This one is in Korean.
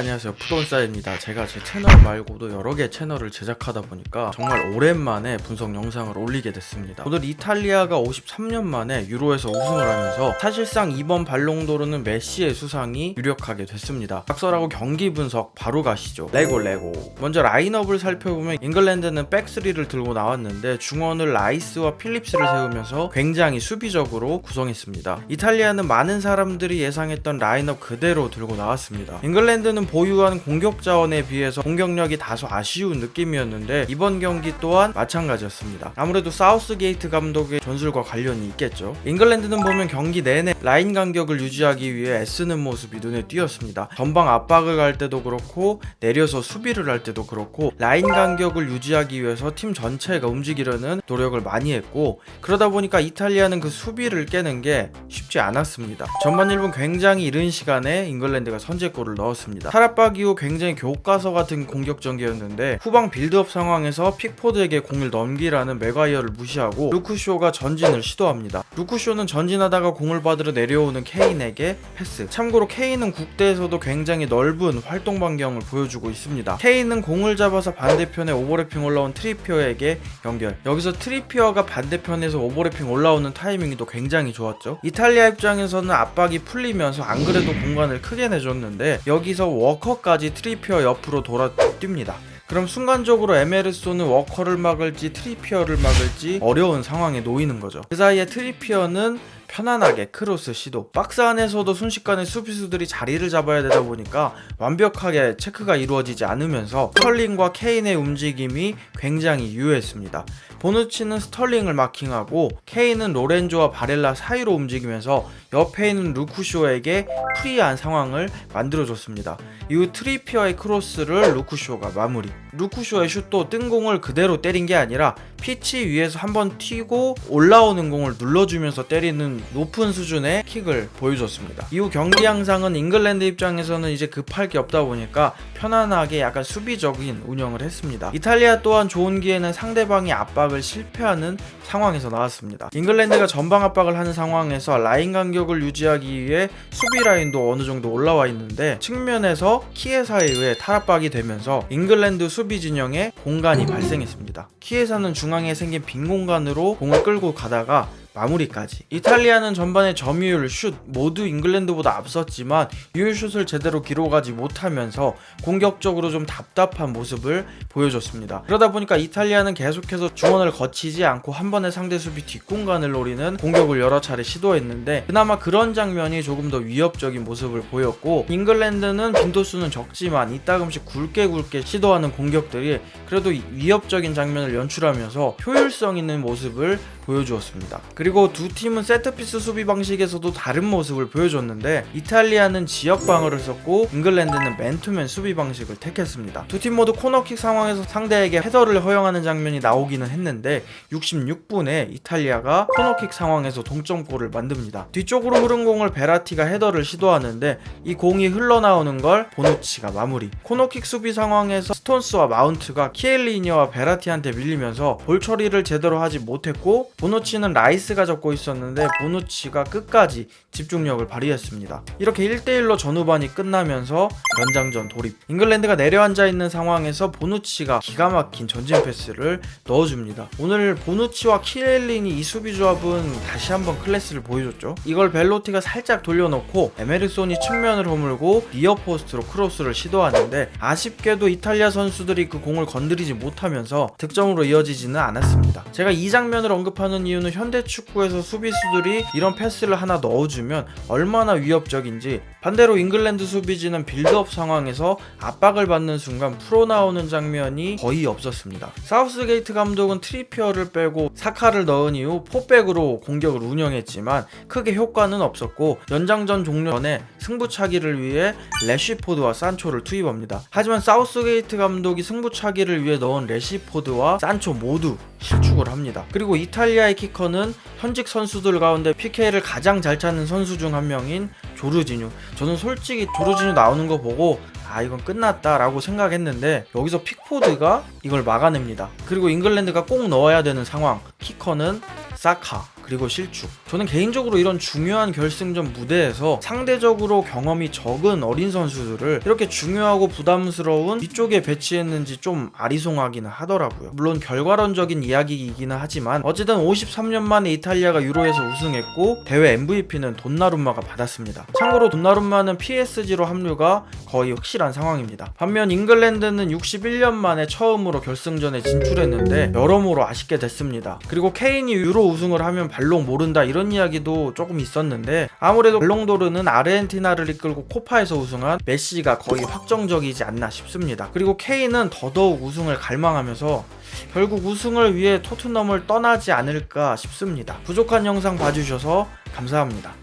안녕하세요, 푸돈싸입니다. 제가 제 채널 말고도 여러 개 채널을 제작하다 보니까 정말 오랜만에 분석 영상을 올리게 됐습니다. 오늘 이탈리아가 53년 만에 유로에서 우승을 하면서 사실상 이번 발롱도르는 메시의 수상이 유력하게 됐습니다. 각설하고 경기 분석 바로 가시죠. 레고. 먼저 라인업을 살펴보면 잉글랜드는 백스리를 들고 나왔는데 중원을 라이스와 필립스를 세우면서 굉장히 수비적으로 구성했습니다. 이탈리아는 많은 사람들이 예상했던 라인업 그대로 들고 나왔습니다. 잉글랜드는 보유한 공격 자원에 비해서 공격력이 다소 아쉬운 느낌이었는데 이번 경기 또한 마찬가지였습니다. 아무래도 사우스게이트 감독의 전술과 관련이 있겠죠. 잉글랜드는 보면 경기 내내 라인 간격을 유지하기 위해 애쓰는 모습이 눈에 띄었습니다. 전방 압박을 갈 때도 그렇고 내려서 수비를 할 때도 그렇고 라인 간격을 유지하기 위해서 팀 전체가 움직이려는 노력을 많이 했고, 그러다 보니까 이탈리아는 그 수비를 깨는 게 쉽지 않았습니다. 전반 1분 굉장히 이른 시간에 잉글랜드가 선제골을 넣었습니다. 탈압박 이후 굉장히 교과서 같은 공격 전개였는데 후방 빌드업 상황에서 픽포드에게 공을 넘기라는 맥과이어를 무시하고 루크쇼가 전진을 시도합니다. 루크쇼는 전진하다가 공을 받으러 내려오는 케인에게 패스. 참고로 케인은 국대에서도 굉장히 넓은 활동 반경을 보여주고 있습니다. 케인은 공을 잡아서 반대편에 오버래핑 올라온 트리피어에게 연결. 여기서 트리피어가 반대편에서 오버래핑 올라오는 타이밍도 굉장히 좋았죠. 이탈리아 입장에서는 압박이 풀리면서 안 그래도 공간을 크게 내줬는데 여기서 워커까지 트리피어 옆으로 돌아 뜁니다. 그럼 순간적으로 에메르소는 워커를 막을지 트리피어를 막을지 어려운 상황에 놓이는 거죠. 그 사이에 트리피어는 편안하게 크로스 시도. 박스 안에서도 순식간에 수비수들이 자리를 잡아야 되다 보니까 완벽하게 체크가 이루어지지 않으면서 스털링과 케인의 움직임이 굉장히 유효했습니다. 보누치는 스털링을 마킹하고 케인은 로렌조와 바렐라 사이로 움직이면서 옆에 있는 루크쇼에게 프리한 상황을 만들어줬습니다. 이후 트리피어의 크로스를 루크쇼가 마무리. 루크쇼의 슛도 뜬 공을 그대로 때린 게 아니라 피치 위에서 한번 튀고 올라오는 공을 눌러주면서 때리는 높은 수준의 킥을 보여줬습니다. 이후 경기 양상은 잉글랜드 입장에서는 이제 급할 게 없다 보니까 편안하게 약간 수비적인 운영을 했습니다. 이탈리아 또한 좋은 기회는 상대방이 압박을 실패하는 상황에서 나왔습니다. 잉글랜드가 전방 압박을 하는 상황에서 라인 간격을 유지하기 위해 수비 라인도 어느 정도 올라와 있는데 측면에서 키에사에 의해 탈압박이 되면서 잉글랜드 수비 진영에 공간이 발생했습니다. 키에사는 중앙에 생긴 빈 공간으로 공을 끌고 가다가 마무리까지. 이탈리아는 전반에 점유율, 슛 모두 잉글랜드보다 앞섰지만 유효슛을 제대로 기록하지 못하면서 공격적으로 좀 답답한 모습을 보여줬습니다. 그러다 보니까 이탈리아는 계속해서 중원을 거치지 않고 한 번에 상대 수비 뒷공간을 노리는 공격을 여러 차례 시도했는데 그나마 그런 장면이 조금 더 위협적인 모습을 보였고, 잉글랜드는 빈도수는 적지만 이따금씩 굵게 시도하는 공격들이 그래도 위협적인 장면을 연출하면서 효율성 있는 모습을 보여주었습니다. 그리고 두 팀은 세트피스 수비 방식에서도 다른 모습을 보여줬는데 이탈리아는 지역 방어를 썼고 잉글랜드는 맨투맨 수비 방식을 택했습니다. 두 팀 모두 코너킥 상황에서 상대에게 헤더를 허용하는 장면이 나오기는 했는데 66분에 이탈리아가 코너킥 상황에서 동점골을 만듭니다. 뒤쪽으로 흐른 공을 베라티가 헤더를 시도하는데 이 공이 흘러나오는 걸 보누치가 마무리. 코너킥 수비 상황에서 스톤스와 마운트가 키엘리니와 베라티한테 밀리면서 볼 처리를 제대로 하지 못했고 보누치는 라이스가 잡고 있었는데 보누치가 끝까지 집중력을 발휘했습니다. 이렇게 1대1로 전후반이 끝나면서 연장전 돌입. 잉글랜드가 내려앉아 있는 상황에서 보누치가 기가 막힌 전진 패스를 넣어줍니다. 오늘 보누치와 키엘린이 이 수비 조합은 다시 한번 클래스를 보여줬죠. 이걸 벨로티가 살짝 돌려놓고 에메르손이 측면을 허물고 니어 포스트로 크로스를 시도하는데 아쉽게도 이탈리아 선수들이 그 공을 건드리지 못하면서 득점으로 이어지지는 않았습니다. 제가 이 장면을 언급하는 이유는 현대 축구에서 수비수들이 이런 패스를 하나 넣어주면 얼마나 위협적인지, 반대로 잉글랜드 수비진은 빌드업 상황에서 압박을 받는 순간 풀어나오는 장면이 거의 없었습니다. 사우스게이트 감독은 트리피어를 빼고 사카를 넣은 이후 포백으로 공격을 운영했지만 크게 효과는 없었고 연장전 종료 전에 승부차기를 위해 래쉬포드와 산초를 투입합니다. 하지만 사우스게이트 감독이 승부차기를 위해 넣은 래쉬포드와 산초 모두 실축을 합니다. 그리고 이탈리아의 키커는 현직 선수들 가운데 PK를 가장 잘 찾는 선수 중 한 명인 조르지뉴. 저는 솔직히 조르지뉴 나오는 거 보고 이건 끝났다 라고 생각했는데 여기서 픽포드가 이걸 막아냅니다. 그리고 잉글랜드가 꼭 넣어야 되는 상황, 키커는 사카. 그리고 실축. 저는 개인적으로 이런 중요한 결승전 무대에서 상대적으로 경험이 적은 어린 선수들을 이렇게 중요하고 부담스러운 뒤쪽에 배치했는지 좀 아리송하기는 하더라고요. 물론 결과론적인 이야기이기는 하지만 어쨌든 53년 만에 이탈리아가 유로에서 우승했고 대회 MVP는 돈나룸마가 받았습니다. 참고로 돈나룸마는 PSG로 합류가 거의 확실한 상황입니다. 반면 잉글랜드는 61년 만에 처음으로 결승전에 진출했는데 여러모로 아쉽게 됐습니다. 그리고 케인이 유로 우승을 하면 발롱 모른다 이런 이야기도 조금 있었는데 아무래도 발롱도르는 아르헨티나를 이끌고 코파에서 우승한 메시가 거의 확정적이지 않나 싶습니다. 그리고 케인은 더더욱 우승을 갈망하면서 결국 우승을 위해 토트넘을 떠나지 않을까 싶습니다. 부족한 영상 봐주셔서 감사합니다.